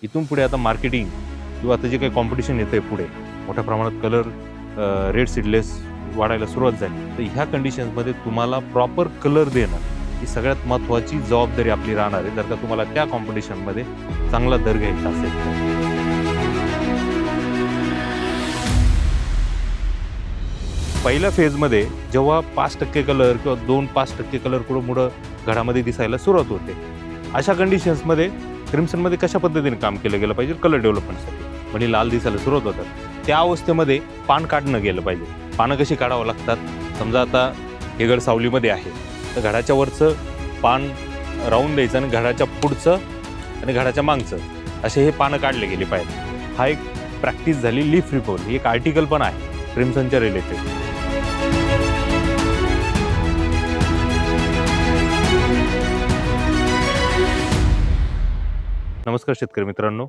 इथून पुढे आता मार्केटिंग किंवा आता जे काही कॉम्पिटिशन येतं आहे पुढे मोठ्या प्रमाणात कलर रेड सीडलेस वाढायला सुरुवात झाली, तर ह्या कंडिशन्समध्ये तुम्हाला प्रॉपर कलर देणं ही सगळ्यात महत्त्वाची जबाबदारी आपली राहणार आहे, जर का तुम्हाला त्या कॉम्पिटिशनमध्ये चांगला दर घ्यायचा असेल तर. पहिल्या फेजमध्ये जेव्हा 5% कलर किंवा 2-5% कलर कुठं घडामध्ये दिसायला सुरुवात होते, अशा कंडिशन्समध्ये क्रिम्सनमध्ये कशा पद्धतीने काम केलं गेलं पाहिजे कलर डेव्हलपमेंटसाठी. म्हणजे लाल दिसायला सुरुवात होतात, त्या अवस्थेमध्ये पान काढणं गेलं पाहिजे. पानं कशी काढावं लागतात, समजा आता हे घड सावलीमध्ये आहे, तर घडाच्या वरचं पान राहून द्यायचं आणि घडाच्या पुढचं आणि घडाच्या मागचं असे हे पानं काढले गेले पाहिजे. हा एक प्रॅक्टिस झाली लीफ रिपल. एक आर्टिकल पण आहे क्रिम्सनच्या रिलेटेड. नमस्कार शेतकरी मित्रांनो.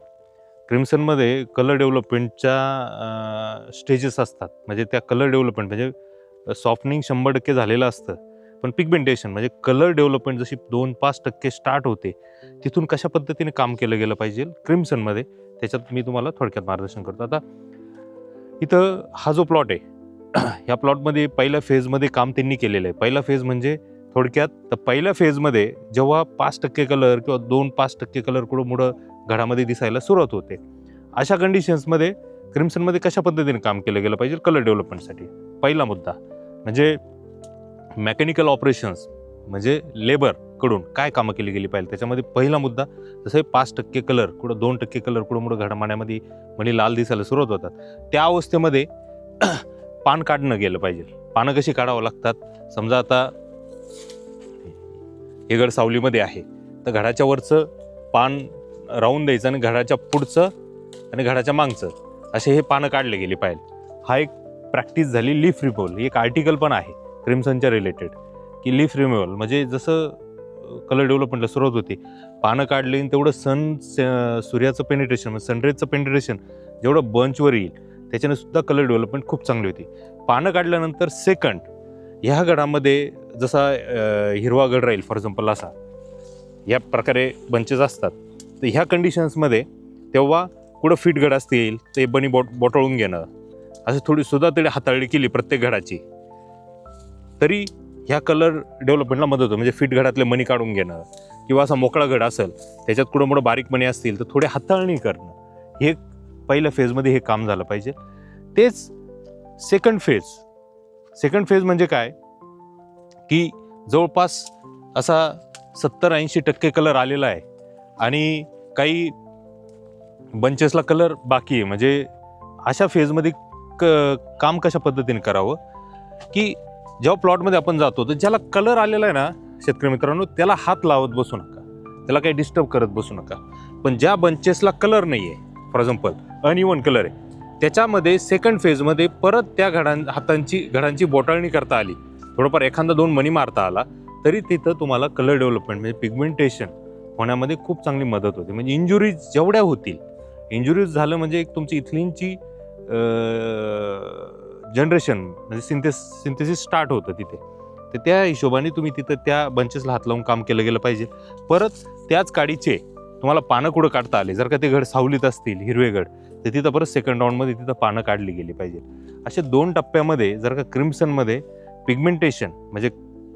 क्रिम्सनमध्ये कलर डेव्हलपमेंटच्या स्टेजेस असतात. म्हणजे त्या कलर डेव्हलपमेंट म्हणजे सॉफ्टनिंग 100% झालेलं असतं, पण पिगमेंटेशन म्हणजे कलर डेव्हलपमेंट जशी 2-5% स्टार्ट होते, तिथून कशा पद्धतीने काम केलं गेलं पाहिजे क्रिम्सनमध्ये, त्याच्यात मी तुम्हाला थोडक्यात मार्गदर्शन करतो. आता इथं हा जो प्लॉट आहे, ह्या प्लॉटमध्ये पहिल्या फेजमध्ये काम त्यांनी केलेलं आहे. पहिला फेज म्हणजे थोडक्यात तर पहिल्या फेजमध्ये जेव्हा 5% कलर किंवा 2-5% कलर कुठं घडामध्ये दिसायला सुरुवात होते, अशा कंडिशन्समध्ये क्रिम्सनमध्ये कशा पद्धतीने काम केलं गेलं पाहिजे कलर डेव्हलपमेंटसाठी. पहिला मुद्दा म्हणजे मेकॅनिकल ऑपरेशन्स म्हणजे लेबरकडून काय कामं केली गेली पाहिजे. त्याच्यामध्ये पहिला मुद्दा जसं 5% कलर कुठं 2% कलर कुठं घडमाण्यामध्ये म्हणजे लाल दिसायला सुरुवात होतात, त्या अवस्थेमध्ये पान काढणं गेलं पाहिजे. पानं कशी काढावं लागतात, समजा आता हे घड सावलीमध्ये आहे, तर घडाच्या वरचं पान राहून द्यायचं आणि घडाच्या पुढचं आणि घडाच्या मागचं असे हे पानं काढले गेले पाहिजे. हा एक प्रॅक्टिस झाली लीफ रिमूव्हल. एक आर्टिकल पण आहे क्रिम्सनच्या रिलेटेड की लीफ रिमूव्हल म्हणजे जसं कलर डेव्हलपमेंटला सुरुवात होती, पानं काढली तेवढं सूर्याचं पेनिट्रेशन म्हणजे सनरेजचं पेनिट्रेशन जेवढं बंचवर येईल त्याच्याने सुद्धा कलर डेव्हलपमेंट खूप चांगली होती. पानं काढल्यानंतर सेकंड ह्या गडामध्ये जसा हिरवा गड राहील फॉर एक्झाम्पल, असा या प्रकारे बंचेस असतात, तर ह्या कंडिशन्समध्ये तेव्हा कुठं फिट गड असतील ते बनी बोटळून घेणं, असं थोडी सुद्धा तरी हाताळणी केली प्रत्येक घडाची, तरी ह्या कलर डेव्हलपमेंटला मदत होतं. म्हणजे फिट घडातले मणी काढून घेणं किंवा असा मोकळा घड असेल त्याच्यात कुठं बारीक मणी असतील तर थोडी हाताळणी करणं, हे पहिल्या फेजमध्ये हे काम झालं पाहिजे. तेच सेकंड फेज म्हणजे काय की जवळपास असा 70-80% कलर आलेला आहे आणि काही बंचेसला कलर बाकी आहे. म्हणजे अशा फेजमध्ये काम कशा पद्धतीने करावं की जेव्हा प्लॉटमध्ये आपण जातो तर ज्याला कलर आलेला आहे ना शेतकरी मित्रांनो, त्याला हात लावत बसू नका, त्याला काही डिस्टर्ब करत बसू नका. पण ज्या बंचेसला कलर नाही आहे, फॉर एक्झाम्पल अनइवन कलर आहे, त्याच्यामध्ये सेकंड फेजमध्ये परत त्या घडांची बोटाळणी करता आली, थोडंफार एखादा 2 मणी मारता आला, तरी तिथं तुम्हाला कलर डेव्हलपमेंट म्हणजे पिगमेंटेशन होण्यामध्ये खूप चांगली मदत होते. म्हणजे इंजुरीज जेवढ्या होतील, इंजुरीज झालं म्हणजे एक तुमची इथिलीनची जनरेशन म्हणजे सिंथेसिस स्टार्ट होतं तिथे, तर त्या हिशोबाने तुम्ही तिथं त्या बंचेसला हात लावून काम केलं गेलं पाहिजे. परत त्याच काडीचे तुम्हाला पानं कुठं काढता आले, जर का ते घड सावलीत असतील हिरवे घड, तर तिथं परत सेकंड राऊंडमध्ये तिथं पानं काढली गेली पाहिजे. अशा 2 टप्प्यामध्ये जर का क्रिम्सनमध्ये पिगमेंटेशन म्हणजे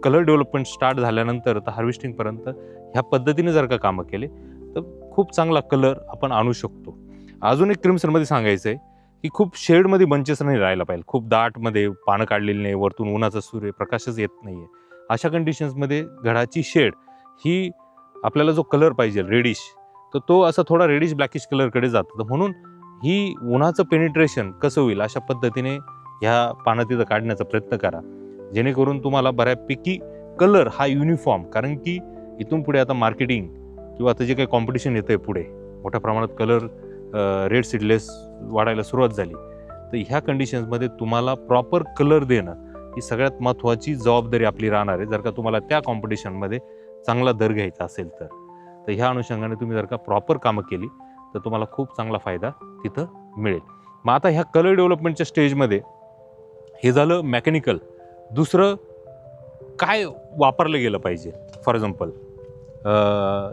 कलर डेव्हलपमेंट स्टार्ट झाल्यानंतर तर हार्वेस्टिंगपर्यंत ह्या पद्धतीने जर का कामं केले तर खूप चांगला कलर आपण आणू शकतो. अजून एक क्रिम्सनमध्ये सांगायचं आहे की खूप शेडमध्ये बंचेस नाही राहायला पाहिजे, खूप दाटमध्ये पानं काढलेली नाही, वरतून उन्हाचा सूर्यप्रकाशच येत नाही आहे. अशा कंडिशन्समध्ये घडाची शेड ही आपल्याला जो कलर पाहिजे रेडिश, तर तो असा थोडा रेडिश ब्लॅकिश कलरकडे जातो. म्हणून ही उन्हाचं पेनिट्रेशन कसं होईल अशा पद्धतीने ह्या पानं तिथं काढण्याचा प्रयत्न करा, जेणेकरून तुम्हाला बऱ्यापैकी कलर हा युनिफॉर्म. कारण की इथून पुढे आता मार्केटिंग किंवा आता जे काही कॉम्पिटिशन येतं आहे पुढे मोठ्या प्रमाणात कलर रेड सीडलेस वाढायला सुरुवात झाली, तर ह्या कंडिशन्समध्ये तुम्हाला प्रॉपर कलर देणं ही सगळ्यात महत्त्वाची जबाबदारी आपली राहणार आहे, जर का तुम्हाला त्या कॉम्पिटिशनमध्ये चांगला दर घ्यायचा असेल तर. ह्या अनुषंगाने तुम्ही जर का प्रॉपर कामं केली तर तुम्हाला खूप चांगला फायदा तिथं मिळेल. मग आता ह्या कलर डेव्हलपमेंटच्या स्टेजमध्ये हे झालं मेकॅनिकल. दुसरं काय वापरलं गेलं पाहिजे, फॉर एक्झाम्पल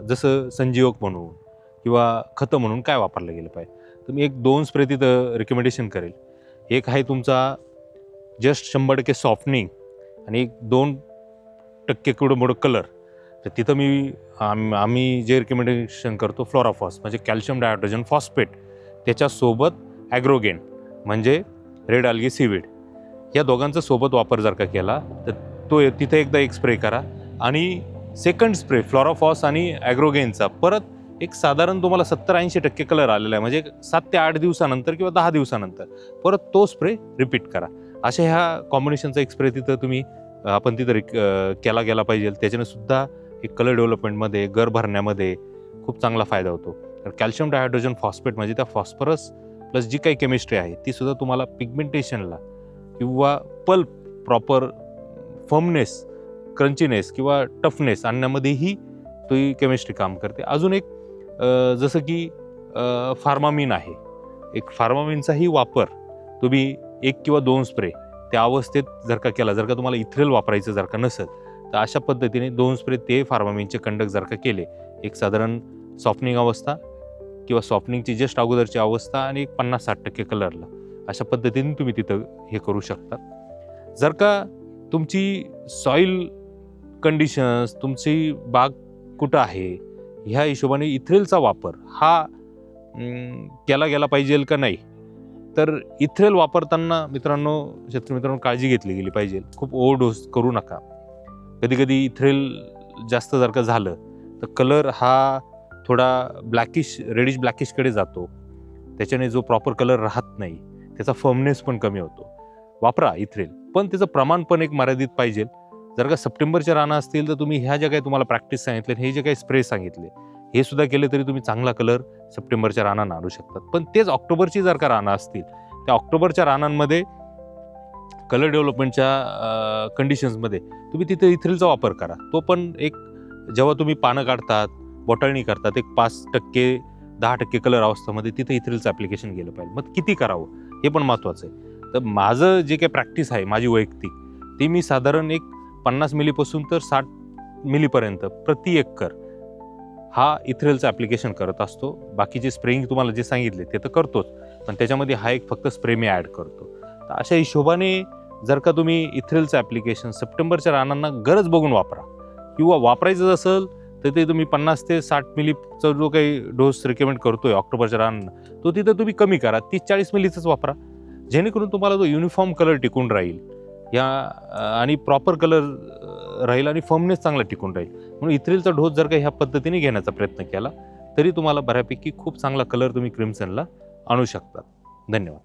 जसं संजीवक म्हणून किंवा खतं म्हणून काय वापरलं गेलं पाहिजे. तर मी 1-2 स्प्रे तिथं रिकमेंडेशन करेल. एक आहे तुमचा जस्ट 100% सॉफ्टनिंग आणि 2% कुठं कलर. तर तिथं आम्ही जे रिकमेंडेशन करतो फ्लोराफॉस म्हणजे कॅल्शियम डायहायड्रोजन फॉस्फेट, त्याच्यासोबत ॲग्रोगेन म्हणजे रेड आल्गी सीवीड, या दोघांचा सोबत वापर जर का केला तर तिथे एकदा एक स्प्रे करा आणि सेकंड स्प्रे फ्लोराफॉस आणि ॲग्रोगेनचा परत एक साधारण तुम्हाला 70-80% कलर आलेला आहे म्हणजे 7 ते 8 दिवसानंतर किंवा 10 दिवसानंतर परत तो स्प्रे रिपीट करा. अशा ह्या कॉम्बिनेशनचा एक स्प्रे तिथं आपण तिथं केला गेला पाहिजे. त्याच्याने सुद्धा एक कलर डेव्हलपमेंटमध्ये, गर भरण्यामध्ये खूप चांगला फायदा होतो. तर कॅल्शियम डायहायड्रोजन फॉस्फेट म्हणजे त्या फॉस्फरस प्लस जी काही केमिस्ट्री आहे ती सुद्धा तुम्हाला पिगमेंटेशनला किंवा पल्प प्रॉपर फर्मनेस, क्रंचीनेस किंवा टफनेस आणण्यामध्येही ती केमिस्ट्री काम करते. अजून एक जसं की फार्मामिन आहे. एक फार्मामिनचाही वापर तुम्ही 1 किंवा 2 स्प्रे त्या अवस्थेत जर का केला, जर का तुम्हाला इथ्रेल वापरायचं जर का नसेल तर अशा पद्धतीने 2 स्प्रे ते फार्मामिनचे कंडक्ट जर का केले, एक साधारण सॉफ्टनिंग अवस्था किंवा सॉफ्टनिंगची जस्ट अगोदरची अवस्था आणि एक 50-60% कलरला, अशा पद्धतीने तुम्ही तिथं हे करू शकता. जर का तुमची सॉईल कंडिशन्स, तुमची बाग कुठं आहे ह्या हिशोबाने इथ्रेलचा वापर हा केला गेला पाहिजे का नाही, तर इथ्रेल वापरताना शेतकरी मित्रांनो काळजी घेतली गेली पाहिजे. खूप ओव्हरडोस करू नका. कधी कधी इथ्रेल जास्त जर का झालं तर कलर हा थोडा रेडिश ब्लॅकिशकडे जातो. त्याच्याने जो प्रॉपर कलर राहत नाही, त्याचा फर्मनेस पण कमी होतो. वापरा इथ्रेल, पण त्याचं प्रमाण पण एक मर्यादित पाहिजे. जर का सप्टेंबरच्या रानं असतील तर तुम्ही ह्या ज्या काही तुम्हाला प्रॅक्टिस सांगितले, हे जे काही स्प्रे सांगितले, हे सुद्धा केले तरी तुम्ही चांगला कलर सप्टेंबरच्या रानांना आणू शकतात. पण तेच ऑक्टोबरची जर का रानं असतील, त्या ऑक्टोबरच्या रानांमध्ये कलर डेव्हलपमेंटच्या कंडिशन्समध्ये तुम्ही तिथे इथ्रेलचा वापर करा. तो पण एक जेव्हा तुम्ही पानं काढतात, बोटाळणी करतात, एक 5%-10% कलर अवस्थेमध्ये तिथे इथ्रेलचं ॲप्लिकेशन गेलं पाहिजे. मग किती करावं हे पण महत्त्वाचं आहे. तर माझं जे काही प्रॅक्टिस आहे माझी वैयक्तिक, ती मी साधारण एक 50 मिलीपासून तर 60 मिलीपर्यंत प्रति एकर हा इथ्रेलचं ॲप्लिकेशन करत असतो. बाकीचे स्प्रेइंग तुम्हाला जे सांगितले ते तर करतोच, पण त्याच्यामध्ये हा एक फक्त स्प्रे मी ॲड करतो. तर अशा हिशोबाने जर का तुम्ही इथ्रेलचं ॲप्लिकेशन सप्टेंबरच्या रानांना गरज बघून वापरा, किंवा वापरायचं असेल तर ते तुम्ही 50 ते 60 मिलीचा जो काही डोस रिकमेंड करतोय ऑक्टोबरच्या रानांना, तो तिथं तुम्ही कमी करा, 30-40 मिलीचाच वापरा, जेणेकरून तुम्हाला तो युनिफॉर्म कलर टिकून राहील आणि प्रॉपर कलर राहील आणि फर्मनेस चांगला टिकून राहील. म्हणून इथ्रेलचा डोस जर का ह्या पद्धतीने घेण्याचा प्रयत्न केला तरी तुम्हाला बऱ्यापैकी खूप चांगला कलर तुम्ही क्रिम्सनला आणू शकता. धन्यवाद.